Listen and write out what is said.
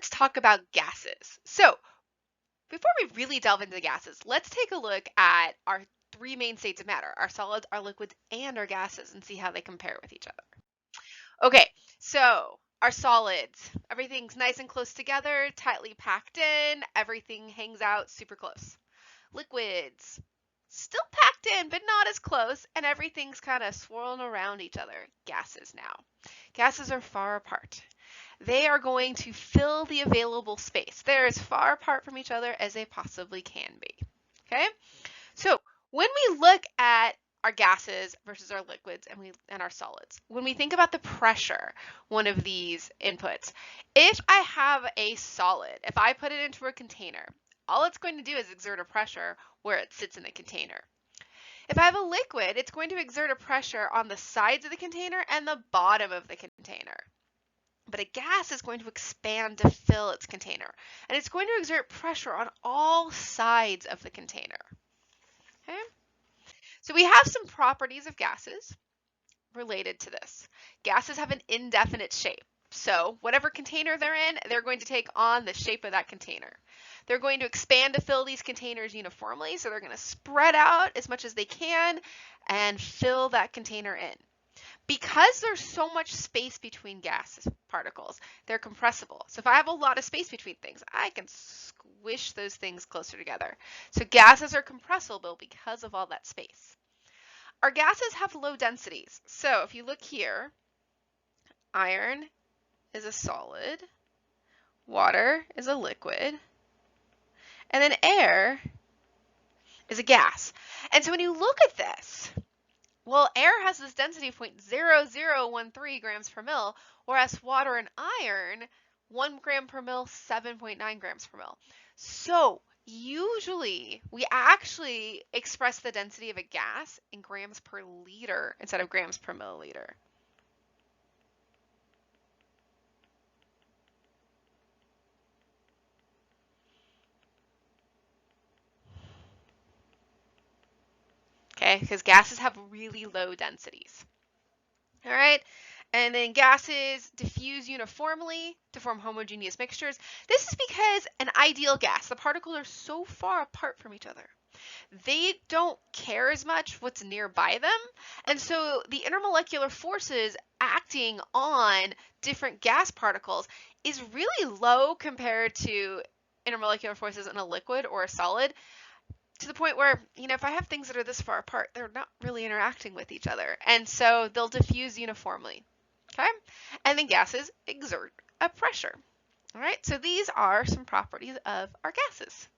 let's talk about gases. So before we really delve into the gases, let's take a look at our three main states of matter, our solids, our liquids, and our gases, and see how they compare with each other. Okay, so our solids, everything's nice and close together, tightly packed in, everything hangs out super close. Liquids, still packed in, but not as close, and everything's kind of swirling around each other. Gases now. Gases are far apart. They are going to fill the available space. They're as far apart from each other as they possibly can be. Okay? So when we look at our gases versus our liquids and our solids, when we think about the pressure, one of these inputs, if I have a solid, if I put it into a container, all it's going to do is exert a pressure where it sits in the container. If I have a liquid, it's going to exert a pressure on the sides of the container and the bottom of the container. But a gas is going to expand to fill its container, and it's going to exert pressure on all sides of the container. Okay? So we have some properties of gases related to this. Gases have an indefinite shape. So whatever container they're in, they're going to take on the shape of that container. They're going to expand to fill these containers uniformly, so they're going to spread out as much as they can and fill that container in. Because there's so much space between gas particles, they're compressible. So if I have a lot of space between things, I can squish those things closer together. So gases are compressible because of all that space. Our gases have low densities. So if you look here, iron is a solid, water is a liquid, and then air is a gas. And so when you look at this, well, air has this density of 0.0013 grams per mil, whereas water and iron, 1 gram per mil, 7.9 grams per mil. So usually we actually express the density of a gas in grams per liter instead of grams per milliliter. Okay, because gases have really low densities. All right, and then gases diffuse uniformly to form homogeneous mixtures. This is because an ideal gas, the particles are so far apart from each other. They don't care as much what's nearby them, and so the intermolecular forces acting on different gas particles is really low compared to intermolecular forces in a liquid or a solid, to the point where, if I have things that are this far apart, they're not really interacting with each other. And so they'll diffuse uniformly. Okay? And then gases exert a pressure. All right? So these are some properties of our gases.